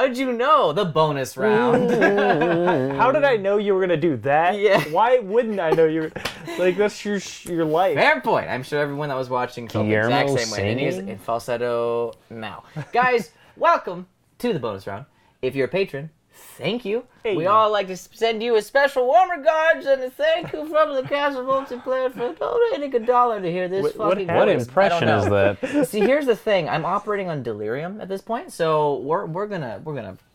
How did you know? The bonus round. How did I know you were going to do that? Yeah. Why wouldn't I know you were... Like, that's your life. Fair point. I'm sure everyone that was watching felt the exact same way. And he's in falsetto now. Guys, welcome to the bonus round. If you're a patron, thank you. Hey. We all like to send you a special warm regards and a thank you from the cast of multiplayer for donating $1 to hear this fucking What impression is that? See, here's the thing. I'm operating on delirium at this point, so we're gonna.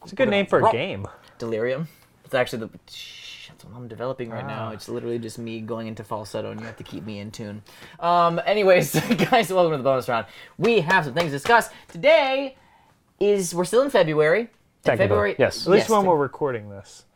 It's a good name for a game. Delirium. It's actually that's what I'm developing right now. It's literally just me going into falsetto, and you have to keep me in tune. Anyways, guys, welcome to the bonus round. We have some things to discuss today. We're still in February. February, yes. At least when we're recording this.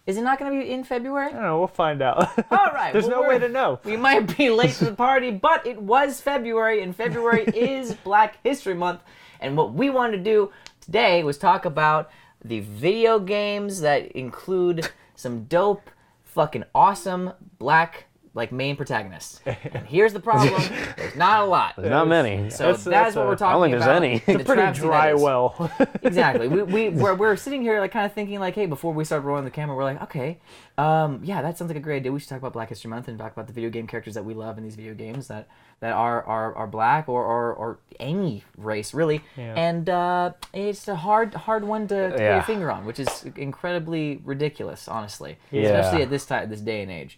Is it not going to be in February? I don't know. We'll find out. All right. There's no way to know. We might be late to the party, but it was February, and February is Black History Month. And what we wanted to do today was talk about the video games that include some dope, fucking awesome black main protagonists. And here's the problem: there's not a lot. There's not many. So that's what we're talking about. I don't think there's any. It's a pretty dry well. Exactly. We're sitting here kind of thinking hey, before we start rolling the camera, we're like, okay, yeah, that sounds like a great idea. We should talk about Black History Month and talk about the video game characters that we love in these video games that are black or any race really. Yeah. And it's a hard one to put your finger on, which is incredibly ridiculous, honestly, especially at this day and age.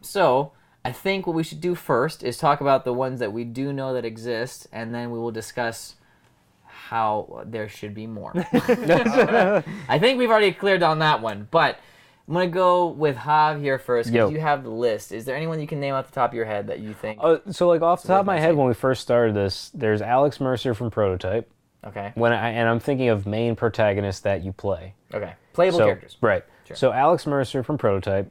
So I think what we should do first is talk about the ones that we do know that exist, and then we will discuss how there should be more. I think we've already cleared on that one, but I'm going to go with Hav here first, because you have the list. Is there anyone you can name off the top of your head that you think... So off the top of my head, when we first started this, there's Alex Mercer from Prototype. Okay. And I'm thinking of main protagonists that you play. Okay. Playable characters. Right. Sure. So Alex Mercer from Prototype.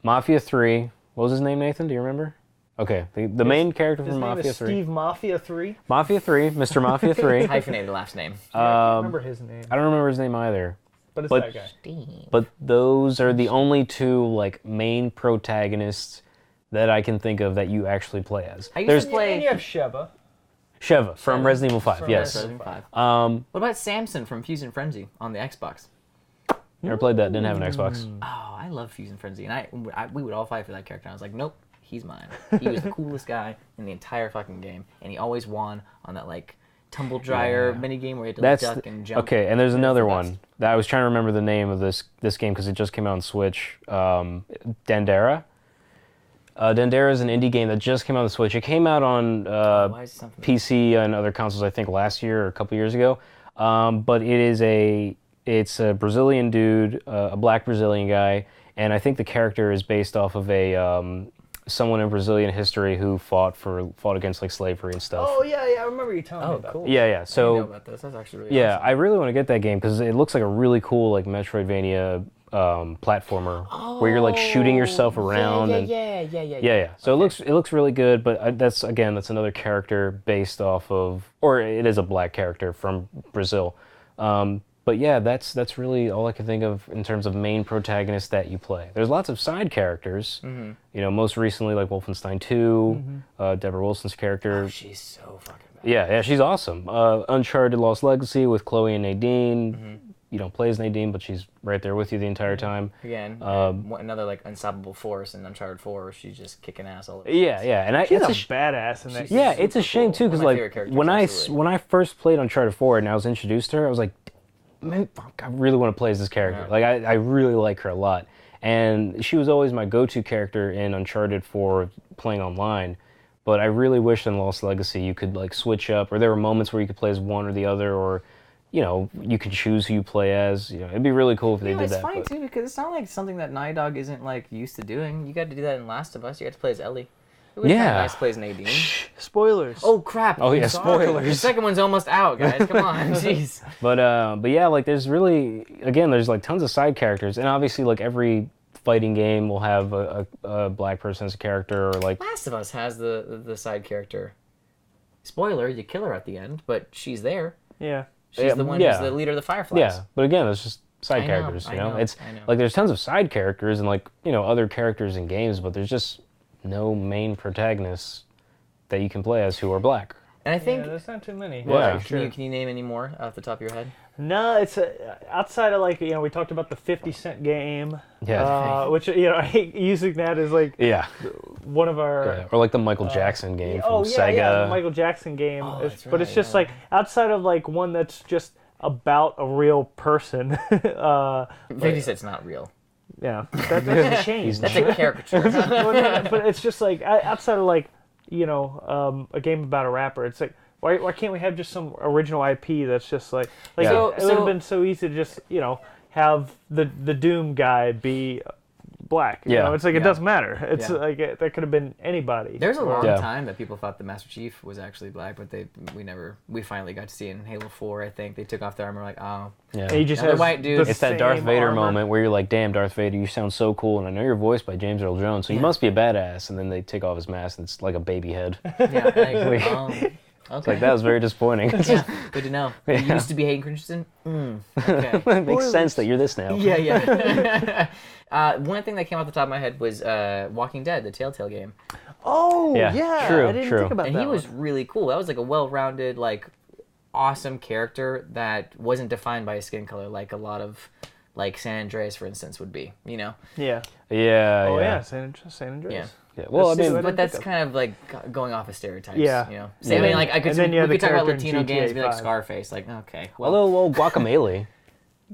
Mafia 3. What was his name, Nathan? Do you remember? Okay. The main character from Mafia 3. Steve Mafia 3? Mafia 3. Mr. Mafia 3. Hyphenated last name. I can't remember his name. I don't remember his name either. But it's that guy. Steve. But those are the only two main protagonists that I can think of that you actually play as. I used to play... And you have Sheva. Sheva from Resident Evil 5, yes. Resident Evil 5. What about Samson from Fusion Frenzy on the Xbox? Never played that, didn't have an Xbox. Oh, I love Fusion Frenzy, and we would all fight for that character. I was like, nope, he's mine. He was the coolest guy in the entire fucking game, and he always won on that tumble dryer minigame where you had to duck and jump. Okay, and there's another one that I was trying to remember the name of this game because it just came out on Switch. Dandara. Dandara is an indie game that just came out on the Switch. It came out on PC and other consoles, I think, last year or a couple years ago. But it's a Brazilian dude, a black Brazilian guy, and I think the character is based off of someone in Brazilian history who fought against slavery and stuff. Oh yeah, I remember you telling me about. Cool. Yeah. So I know about this. That's actually really awesome. I really want to get that game because it looks like a really cool Metroidvania platformer where you're shooting yourself around. Yeah. So it looks really good, but that's another character based off of, or it is a black character from Brazil. But yeah, that's really all I can think of in terms of main protagonists that you play. There's lots of side characters. Mm-hmm. Most recently Wolfenstein 2, Deborah Wilson's character. Oh, she's so fucking bad. Yeah, she's awesome. Uncharted Lost Legacy with Chloe and Nadine. Mm-hmm. You don't play as Nadine, but she's right there with you the entire time. Again, another unstoppable force in Uncharted 4 where she's just kicking ass all over. Yeah, and she's a badass in that. Yeah, it's a shame too because when I first played Uncharted 4 and I was introduced to her, I was like, man, I really want to play as this character. Yeah. I really like her a lot. And she was always my go-to character in Uncharted for playing online. But I really wish in Lost Legacy you could switch up, or there were moments where you could play as one or the other, or you could choose who you play as. It'd be really cool if they did that. It's funny too because it's not something that Naughty Dog isn't used to doing. You got to do that in Last of Us. You got to play as Ellie. It was nice to play as Nadine. Spoilers. Oh crap! Oh yeah, spoilers. The second one's almost out, guys. Come on, jeez. But yeah, there's really there's tons of side characters, and obviously every fighting game will have a black person as a character, or Last of Us has the side character. Spoiler: you kill her at the end, but she's there. Yeah. She's the one who's the leader of the Fireflies. Yeah, but again, it's just side characters. I know. It's there's tons of side characters and other characters in games, but there's just no main protagonists that you can play as who are black. And I think there's not too many. Well, can you name any more off the top of your head? No, it's outside of like we talked about the 50 Cent game, which I hate using that as like one of our or like the Michael Jackson game from Sega. Yeah, the Michael Jackson game. But it's just like outside of like one that's just about a real person. 50 Cent's not real. Yeah, that's a change. That's a caricature. But it's just like outside of like a game about a rapper. It's like why can't we have just some original IP that's just like it would have been so easy to just have the Doom guy be black. It's like it doesn't matter. It's like that could have been anybody. There's a long time that people thought the Master Chief was actually black, but we finally got to see it in Halo 4. I think they took off the armor like, oh, and he just has white dude. It's that Darth Vader moment where you're like, damn, Darth Vader, you sound so cool, and I know you're voiced by James Earl Jones, so you must be a badass. And then they take off his mask, and it's like a baby head. Okay. It's like, that was very disappointing. Yeah, good to know. You used to be Hayden Christensen? Okay. It makes sense that you're this now. Yeah. One thing that came off the top of my head was Walking Dead, the Telltale game. Oh, yeah. True, I didn't think about that. And he was really cool. That was like a well-rounded, like, awesome character that wasn't defined by his skin color like a lot of, like, San Andreas, for instance, would be, Yeah. Yeah. Oh, yeah, San Andreas. Yeah. Yeah. Well, but that's kind of like going off of stereotypes. Yeah. Same thing, like we could talk about Latino games, GTA be like 5. Scarface. Like, okay. Although, Guacamole.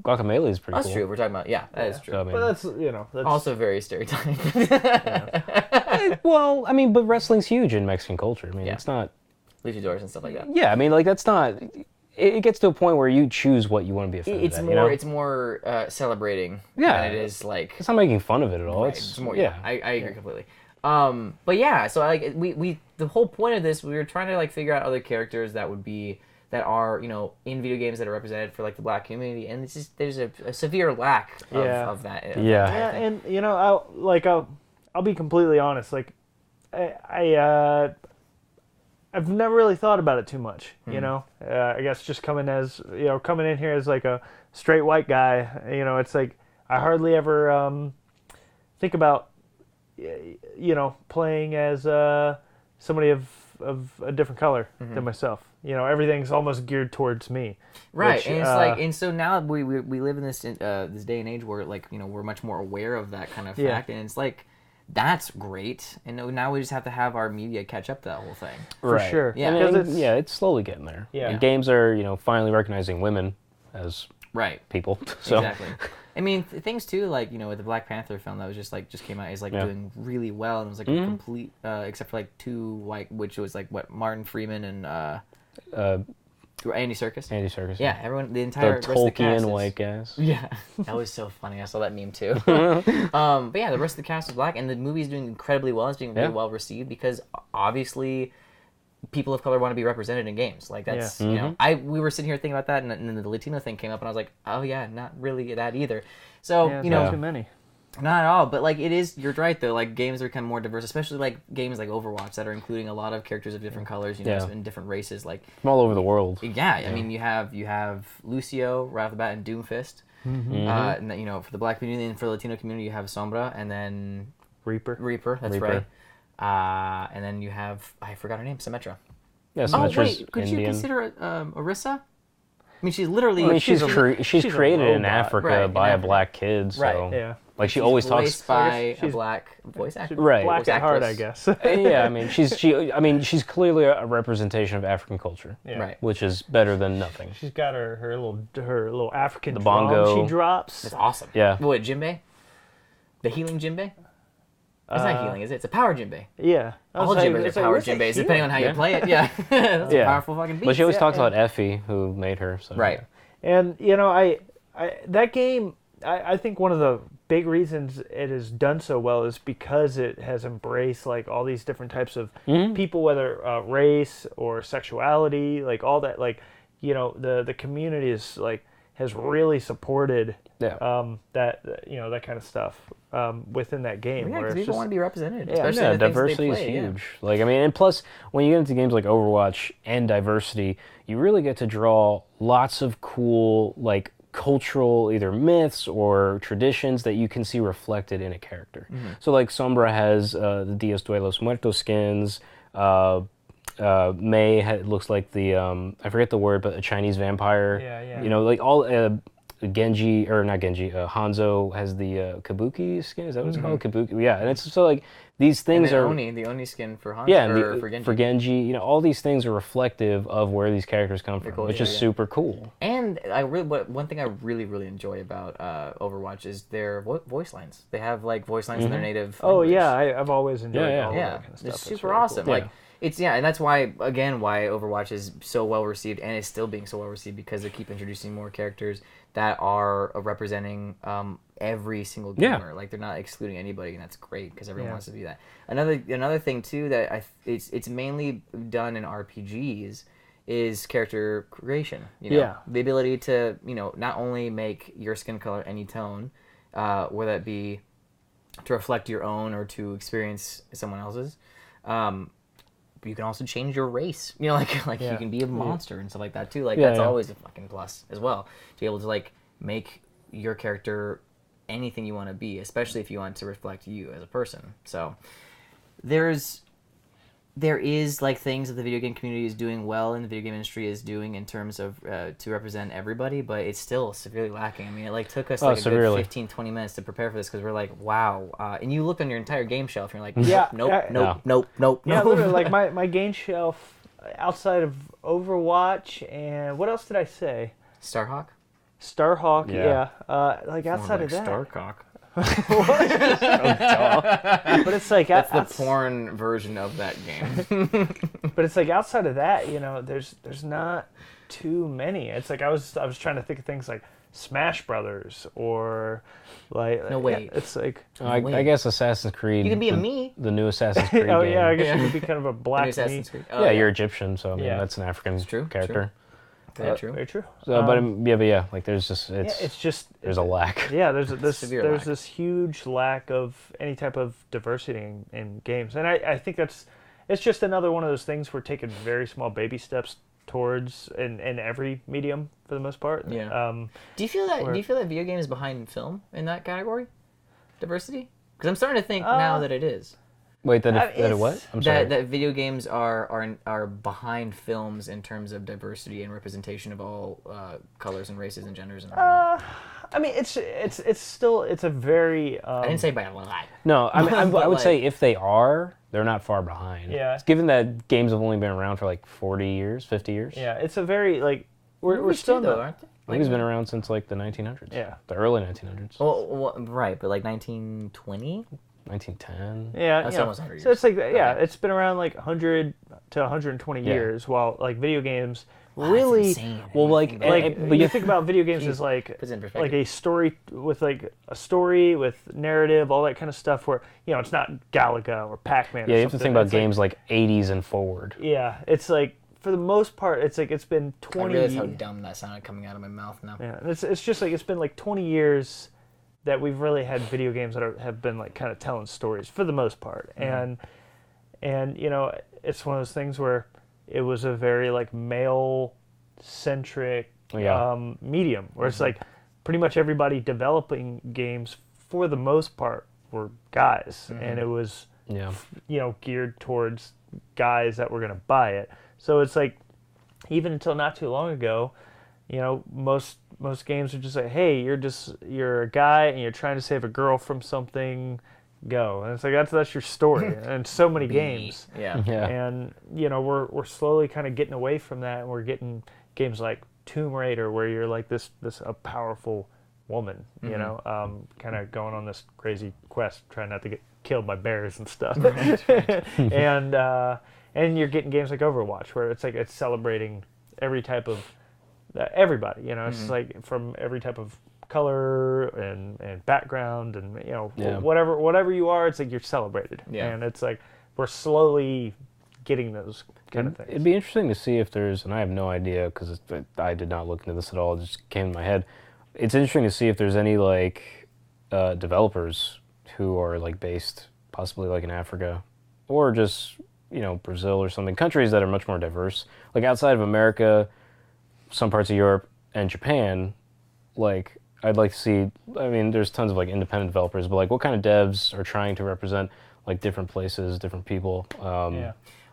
Guacamole is pretty That's cool. true. We're talking about that is true. So, But that's also very stereotypic. Well, but wrestling's huge in Mexican culture. It's not luchadors and stuff like that. Yeah, like that's not. It gets to a point where you choose what you want to be a fan of. It's more celebrating. Yeah. Than it is like. It's not making fun of it at all. Right, it's more. Yeah, I agree completely. But yeah, so like we the whole point of this, we were trying to like figure out other characters that are in video games that are represented for like the black community, and there's a severe lack of that. And I'll be completely honest. Like I've never really thought about it too much. I guess just coming in here as like a straight white guy. It's like I hardly ever think about playing as somebody of a different color than myself. Everything's almost geared towards me. Right, and it's like, and so now we live in this this day and age where like we're much more aware of that kind of fact, and it's like that's great. And now we just have to have our media catch up to that whole thing. For sure. Yeah, it's slowly getting there. Yeah, and games are finally recognizing women as people. So. Exactly. Things too, like, with the Black Panther film that was just came out, is like doing really well, and it was like a complete, except for like two white, which was like Martin Freeman and Andy Serkis. Yeah, everyone, the entire the rest of the cast Tolkien white guys. Yeah, that was so funny. I saw that meme too. But yeah, the rest of the cast is black, and the movie is doing incredibly well. It's being really well received because obviously people of color want to be represented in games. Like that's we were sitting here thinking about that, and then the Latino thing came up, and I was like, oh yeah, not really that either. So not too many. Not at all, but like it is. You're right though. Like games are becoming more diverse, especially like games like Overwatch that are including a lot of characters of different colors, and different races. Like from all over the world. Yeah, I mean you have Lucio right off the bat and Doomfist, and then, for the black community and for the Latino community you have Sombra, and then Reaper. That's right. And then you have I forgot her name, Symmetra. Yeah, Symmetra's could Indian. you consider Orisa? She's literally. She's created in Africa by a black kid, so. Right. Yeah. Like she always talks by a black voice actor. Right. Black at heart, I guess. Yeah, she's clearly a representation of African culture. Yeah. Right. Which is better than nothing. She's got her little African the drum bongo. she drops. It's awesome. Yeah. What, djembe? The healing djembe? It's not healing, is it? It's a power djembe. Yeah. All djembes are power djembes, depending on how you play it. Yeah. That's a powerful fucking beast. But she always talks about Effie, who made her. So. Right. And, I that game, I think one of the big reasons it has done so well is because it has embraced like all these different types of people, whether race or sexuality, like all that, like the community is like has really supported that that kind of stuff within that game. Yeah, because people want to be represented, Yeah, especially in the diversity things they play, is huge. Like and plus when you get into games like Overwatch and diversity, you really get to draw lots of cool like cultural either myths or traditions that you can see reflected in a character. So like Sombra has the Dios de los Muertos skins, Mei looks like the I forget the word, but a Chinese vampire. Yeah. You know, like all Genji or not Genji, Hanzo has the Kabuki skin. Is that what it's called? Kabuki. Yeah, and it's so like these things are the Oni skin for Hanzo. yeah, and for Genji. You know, all these things are reflective of where these characters come from, cool, which is super cool. And one thing I really enjoy about Overwatch is their voice lines. They have like voice lines in their native language. Yeah, I've always enjoyed all that kind of stuff. It's super awesome. Cool. Like it's and that's why Overwatch is so well received and is still being so well received because they keep introducing more characters that are representing every single gamer. Like they're not excluding anybody, and that's great because everyone wants to do that. Another thing too that it's mainly done in RPGs is character creation. You know, the ability to not only make your skin color any tone, whether that be to reflect your own or to experience someone else's. You can also change your race. You know, like you can be a monster and stuff like that too. Like that's always a fucking plus as well. To be able to like make your character anything you want to be, especially if you want to reflect you as a person. So there is like things that the video game community is doing well and the video game industry is doing in terms of to represent everybody, but it's still severely lacking. I mean, it like took us like a good 15-20 minutes to prepare for this because we're like, wow. And you looked on your entire game shelf and you're like, nope. Yeah, literally, like my game shelf outside of Overwatch and what else did I say? Starhawk, yeah. Like outside of that. Starcock. But it's like that's the porn version of that game. But it's like outside of that, there's not too many. It's like I was trying to think of things like Smash Brothers or like no wait. It's like I guess Assassin's Creed. You can be a me. The new Assassin's Creed. Oh game. yeah, I guess you could be kind of a black me. Yeah, you're Egyptian, so I mean that's an African character. Very true. Very true. So, but like there's just there's a lack. Yeah, there's this huge lack of any type of diversity in games, and I think it's just another one of those things we're taking very small baby steps towards in every medium for the most part. Yeah. Do you feel that video game is behind film in that category, diversity? Because I'm starting to think now that it is. Wait, that it what? I'm sorry. That video games are behind films in terms of diversity and representation of all colors and races and genders and I mean, it's still a very. I didn't say by a lot. No, I mean I would say if they are, they're not far behind. Yeah. Given that games have only been around for like 40 years, 50 years. Yeah, it's a very like we're still though, aren't they? Movies been around since like the 1900s. Yeah. The early 1900s. Well, right, but like 1920. 1910. Yeah, that's almost 100 years. So it's like it's been around like 100 to 120 years, while like video games really well but you think about video games as like a story with narrative, all that kind of stuff where it's not Galaga or Pac-Man. Yeah, you have to think about games like 80s and forward. Yeah, it's like for the most part it's been 20 I realize how dumb that sounded coming out of my mouth now. Yeah, it's just like it's been like 20 years that we've really had video games that have been like kind of telling stories for the most part. And it's one of those things where it was a very like male centric medium where it's like pretty much everybody developing games for the most part were guys, and it was geared towards guys that were going to buy it. So it's like even until not too long ago, most games are just like, hey, you're a guy and you're trying to save a girl from something, go. And it's like that's your story. And so many games. Yeah. And we're slowly kind of getting away from that, and we're getting games like Tomb Raider where you're like this a powerful woman, kind of going on this crazy quest trying not to get killed by bears and stuff. And you're getting games like Overwatch where it's like it's celebrating every type of everybody, it's like from every type of color and background and whatever you are, it's like you're celebrated. And it's like we're slowly getting those kind of things. It'd be interesting to see if there's, and I have no idea because I did not look into this at all, it just came in my head. It's interesting to see if there's any like developers who are like based possibly like in Africa or just Brazil or something, countries that are much more diverse, like outside of America, some parts of Europe and Japan. Like I'd like to see, I mean there's tons of like independent developers, but like what kind of devs are trying to represent like different places, different people?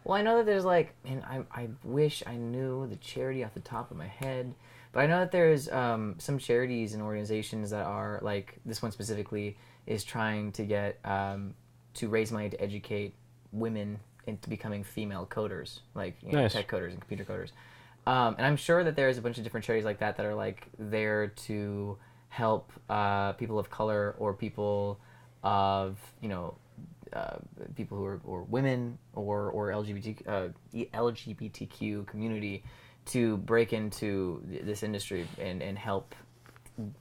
Well, I know that there's like, and I wish I knew the charity off the top of my head, but I know that there's some charities and organizations that are like, this one specifically is trying to get to raise money to educate women into becoming female coders, like tech coders and computer coders. And I'm sure that there's a bunch of different charities like that that are like there to help people of color or people of people who are or women or LGBTQ community to break into this industry and help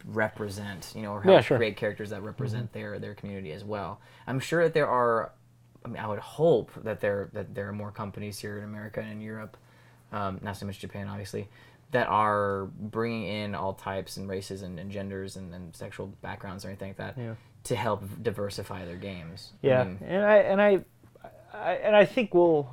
represent, or help create characters that represent their community as well. I'm sure that there are. I mean, I would hope that there are more companies here in America and in Europe, not so much Japan, obviously, that are bringing in all types and races and genders and sexual backgrounds or anything like that to help diversify their games. Yeah, I mean, and I think we'll,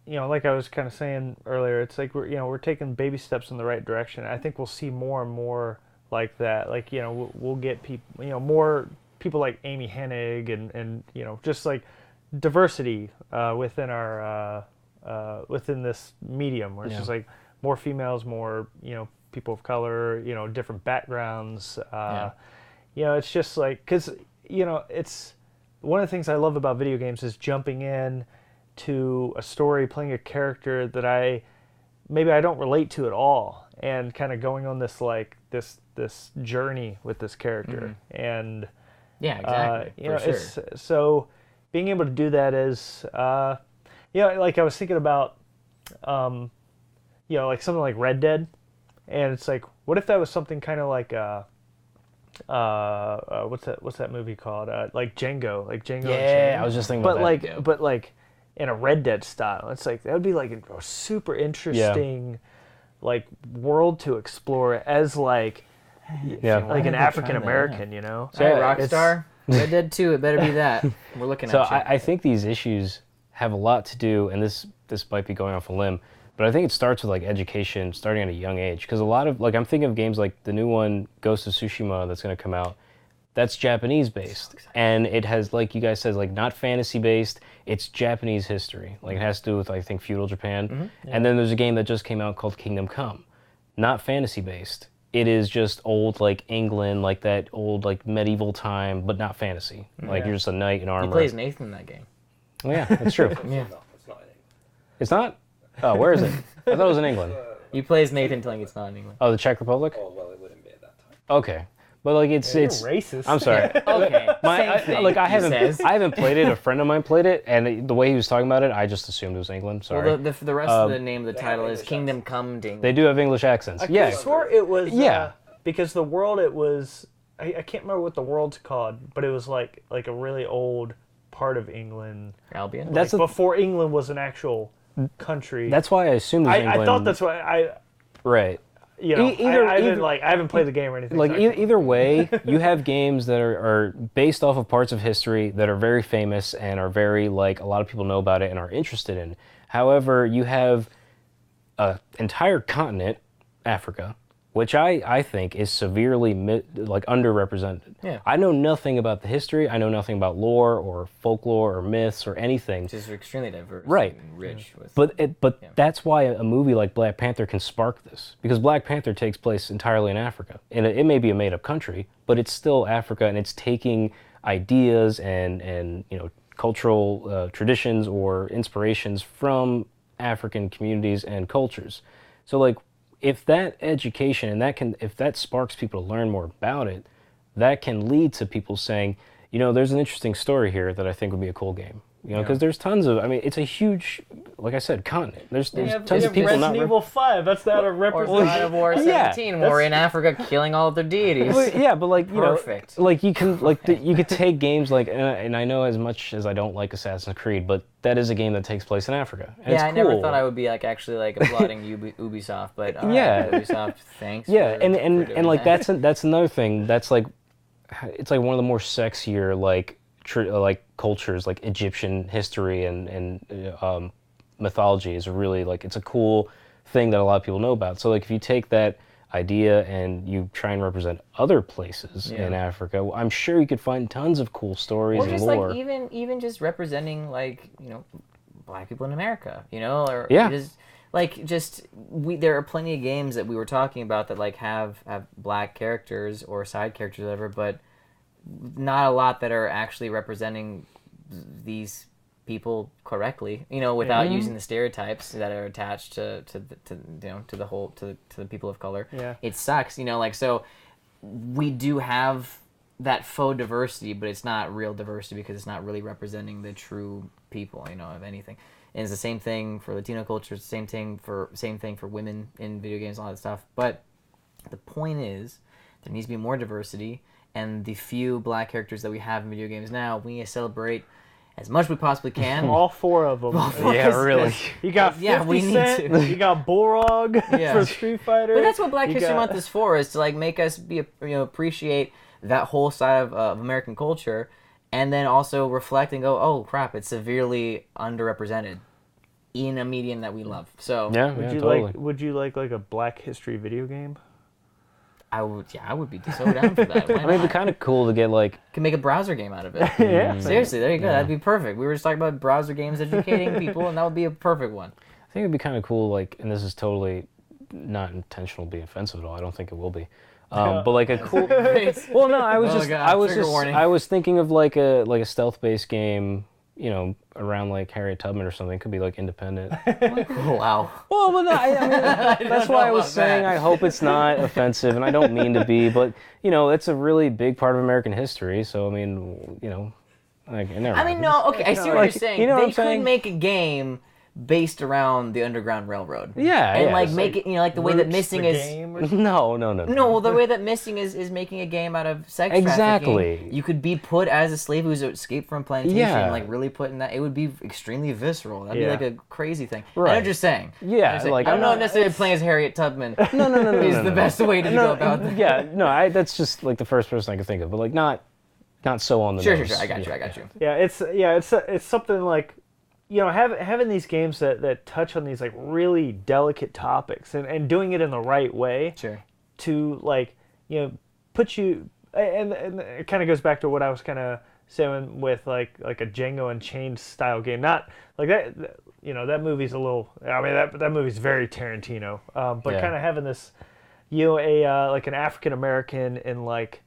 like I was kind of saying earlier, it's like we're taking baby steps in the right direction. I think we'll see more and more like that. Like we'll get people, more people like Amy Hennig and just like diversity within our within this medium, where it's just like more females, more people of color, different backgrounds. It's just like, because it's one of the things I love about video games is jumping in to a story, playing a character that I don't relate to at all, and kind of going on this like this journey with this character. And exactly. it's so being able to do that is like I was thinking about like something like Red Dead, and it's like, what if that was something kind of like what's that movie called, like Django Yeah, I was just thinking about that. But like in a Red Dead style. It's like that would be like a super interesting like world to explore as like like an African American, So Rockstar, Red Dead 2, it better be that. We're looking at you. So I think these issues have a lot to do, and this might be going off a limb, but I think it starts with like education starting at a young age, because a lot of like, I'm thinking of games like the new one, Ghost of Tsushima, that's going to come out. That's Japanese based, and it has, like you guys said, like not fantasy based. It's Japanese history. Like it has to do with, I think, feudal Japan. And then there's a game that just came out called Kingdom Come, not fantasy based. It is just old like England, like that old like medieval time, but not fantasy. Like you're just a knight in armor. He plays Nathan in that game. Oh yeah, that's true. It's not in England. It's not? Oh, where is it? I thought it was in England. He plays Nathan telling it's not in England. Oh, the Czech Republic? Oh, well, it wouldn't be at that time. Okay. But like it's racist. I'm sorry. Okay. I haven't played it. A friend of mine played it, and the way he was talking about it, I just assumed it was England. Sorry. Well, the rest of the name of the title is Kingdom Come Ding. They do have English accents. I swore it was because the world it was I can't remember what the world's called, but it was like a really old part of England. Albion. That's before England was an actual country. That's why I assumed it was England. I thought that's why Right. I haven't played the game or anything. Like either way, you have games that are based off of parts of history that are very famous and are very like a lot of people know about it and are interested in. However, you have an entire continent, Africa, which I think is severely underrepresented. Yeah. I know nothing about the history. I know nothing about lore or folklore or myths or anything. Which is extremely diverse, right? And rich. With, but that's why a movie like Black Panther can spark this, because Black Panther takes place entirely in Africa, and it may be a made-up country, but it's still Africa, and it's taking ideas and cultural traditions or inspirations from African communities and cultures. So like, if that education and if that sparks people to learn more about it, that can lead to people saying, there's an interesting story here that I think would be a cool game. Because there's tons of, it's a huge, like I said, continent. There's tons of people Resident Evil 5, that's not a representation. God of War 17, where we're in Africa killing all of their deities. Well, but like, Perfect. Like you can, you could take games like, and I know as much as I don't like Assassin's Creed, but that is a game that takes place in Africa. And it's I cool. never thought I would be actually applauding Ubisoft, but Ubisoft, thanks. Yeah, for and like that's another thing. That's like, it's like one of the more sexier like cultures, like Egyptian history and mythology is really like, it's a cool thing that a lot of people know about. So like if you take that idea and you try and represent other places in Africa, I'm sure you could find tons of cool stories and lore. Like even just representing black people in America, or Yeah. it is like just there are plenty of games that we were talking about that like have black characters or side characters or whatever, but not a lot that are actually representing these people correctly, without using the stereotypes that are attached to the people of color. Yeah. It sucks, so we do have that faux diversity, but it's not real diversity because it's not really representing the true people, of anything. And it's the same thing for Latino culture, it's the same thing for women in video games, all that stuff. But the point is, there needs to be more diversity, and the few black characters that we have in video games now, we need to celebrate as much as we possibly can. All 4 of them. Yeah, really. You got 50 Cent, you got Balrog for Street Fighter. But that's what Black History Month is for, is to like make us appreciate that whole side of American culture, and then also reflect and go, oh crap, it's severely underrepresented in a medium that we love. So would you like a Black History video game? I would be so down for that. Why not? It'd be kind of cool to get like... Can make a browser game out of it. Yeah. Seriously, there you go. That'd be perfect. We were just talking about browser games educating people, and that would be a perfect one. I think it'd be kind of cool, like, and this is totally not intentional to be offensive at all. I don't think it will be. But like a cool... Well, no, I was thinking of like a stealth-based game, around like Harriet Tubman or something. It could be like independent. Oh, wow. Well, but no, I mean, that's why I was saying I hope it's not offensive, and I don't mean to be, but it's a really big part of American history. So I mean, like, never mind. No, okay, I see what you're saying. You know what I'm they saying? could make a game based around the Underground Railroad. Yeah, and yeah, like make it, like the way that Missing is. No. No, the way that Missing is making a game out of sex Exactly. trafficking. You could be put as a slave who's escaped from plantation, like really put in that. It would be extremely visceral. That'd be like a crazy thing. Right. I'm just saying. Yeah, like I don't know if necessarily playing as Harriet Tubman. No. Is the best way to go about that. Yeah, no, that's just like the first person I could think of, but like not so on the nose. Sure. I got you. Yeah, it's something like, having these games that touch on these like really delicate topics and doing it in the right way. Sure. To like, put you, and it kind of goes back to what I was kind of saying with like a Django Unchained style game. Not like that, that movie's a little. I mean, that movie's very Tarantino. But kind of having this, like an African American in like.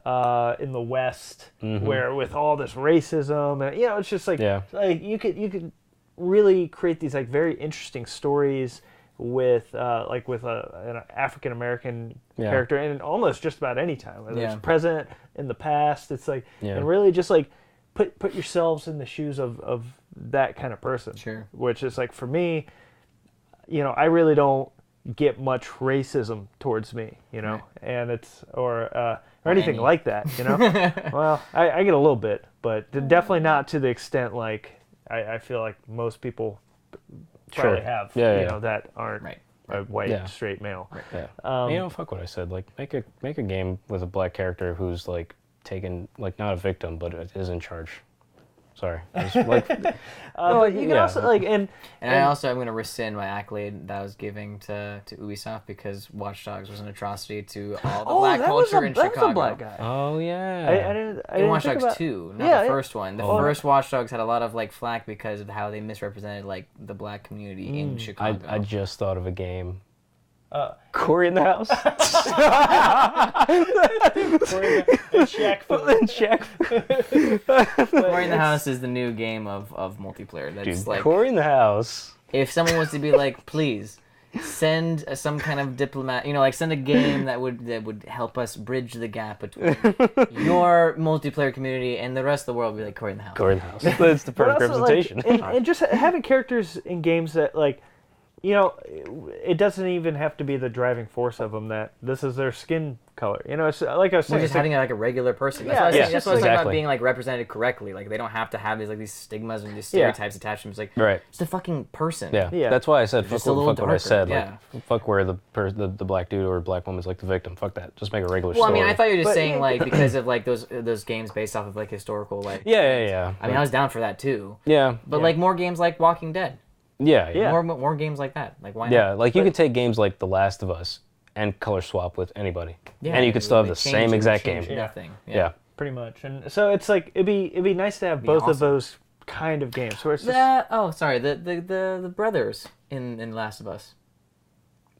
In the West, where with all this racism, and it's just like like you could really create these like very interesting stories with an African American character, and almost just about any time, whether it's present, in the past. It's like and really just like put yourselves in the shoes of that kind of person. Sure. Which is like, for me, I really don't get much racism towards me, and it's or anything like that, Well, I get a little bit, but definitely not to the extent like I feel like most people probably have, that aren't a white straight male. Right. Fuck what I said. Like make a game with a black character who's like taken, like not a victim, but is in charge. Sorry. Like, but you can also like and I also I'm going to rescind my accolade that I was giving to Ubisoft, because Watch Dogs was an atrocity to all the black culture in Chicago. That was a black guy. Oh yeah. I didn't in Watch think Dogs about... 2, not the first one. The first Watch Dogs had a lot of like flack because of how they misrepresented like the black community in Chicago. I just thought of a game. Corey in the House. Corey in the House is the new game of multiplayer. That's Dude, like Corey in the House. If someone wants to be like, please send some kind of diplomat, like send a game that would help us bridge the gap between your multiplayer community and the rest of the world, be like Corey in the House. Corey in the House. That's the perfect representation. Like, and just having characters in games that like. It doesn't even have to be the driving force of them that this is their skin color. It's like I was saying, just having like a regular person. That's what I was talking about, being like represented correctly. Like they don't have to have these stigmas and these stereotypes attached to them. It's like it's a fucking person. Yeah. That's why I said fuck what I said. Yeah. Like, fuck where the black dude or black woman's like the victim. Fuck that. Just make a regular story. Well, I mean, I thought you were just saying like because of like those games based off of like historical like. Yeah. I mean, I was down for that too. Yeah. But like more games like Walking Dead. Yeah. More games like that. Like why not? Yeah, like you could take games like The Last of Us and color swap with anybody. Yeah, and you could still have the same exact game. Nothing. Yeah. Pretty much. And so it's like it'd be nice to have both of those kind of games where it's just... The brothers in Last of Us.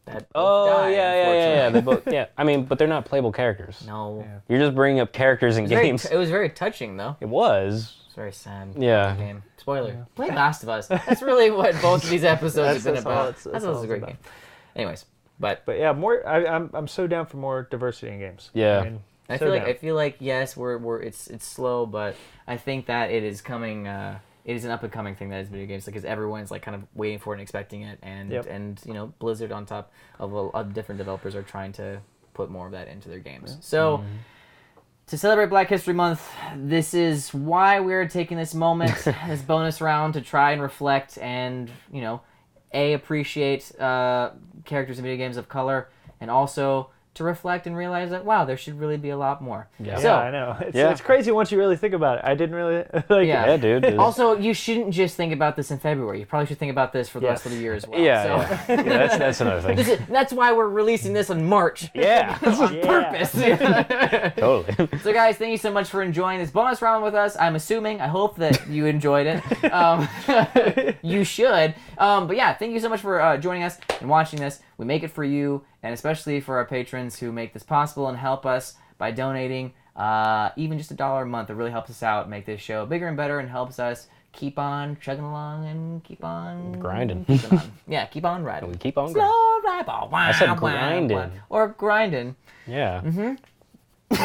That Oh, died, yeah. unfortunately. They both, yeah. I mean, but they're not playable characters. No. Yeah. You're just bringing up characters in games. It was very touching, though. It was. It's very sad. Yeah. Game. Spoiler. Play Last of Us. That's really what both of these episodes have been about. That's That's a great game. Anyways, but yeah, more. I'm so down for more diversity in games. Yeah. I feel like yes, it's slow, but I think that it is coming. It is an up and coming thing that is video games because everyone's like kind of waiting for it and expecting it, and you know Blizzard on top of different developers are trying to put more of that into their games. So. To celebrate Black History Month, this is why we're taking this moment, this bonus round, to try and reflect and, you know, appreciate characters in video games of color, and also to reflect and realize that, wow, there should really be a lot more. Yeah, So, I know. It's crazy once you really think about it. I didn't really... Yeah, dude. Also, you shouldn't just think about this in February. You probably should think about this for the rest of the year as well. Yeah, that's another thing. That's why we're releasing this in March. Yeah. On purpose. Totally. So guys, thank you so much for enjoying this bonus round with us. I hope that you enjoyed it. You should. But yeah, thank you so much for joining us and watching this. We make it for you, and especially for our patrons who make this possible and help us by donating even just $1 a month. It really helps us out, make this show bigger and better, and helps us keep on chugging along and keep on grinding. Yeah, keep on riding. We keep on Slow grinding. ride. I said grinding. Or grinding. Yeah. Mm-hmm. You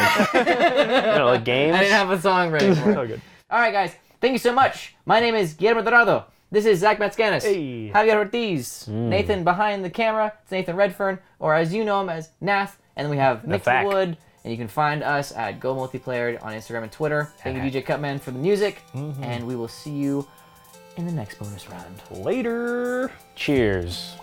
know, like games. I didn't have a song ready for it. So good. All right, guys. Thank you so much. My name is Guillermo Dorado. This is Zach Matscanis. Hey. Javier Ortiz. Nathan behind the camera. It's Nathan Redfern, or as you know him as Nath. And then we have Nick Fact. Wood. And you can find us at Go Multiplayer on Instagram and Twitter. Thank you, DJ CUTMAN, for the music. And we will see you in the next bonus round. Later. Cheers.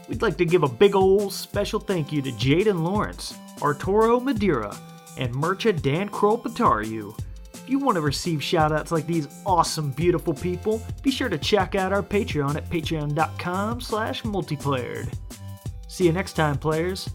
We'd like to give a big ol' special thank you to Jaden Lawrence, Arturo Madeira, and Murcha Dan Krolpatariu. If you want to receive shoutouts like these awesome, beautiful people, be sure to check out our Patreon at patreon.com/multiplayered. See you next time, players.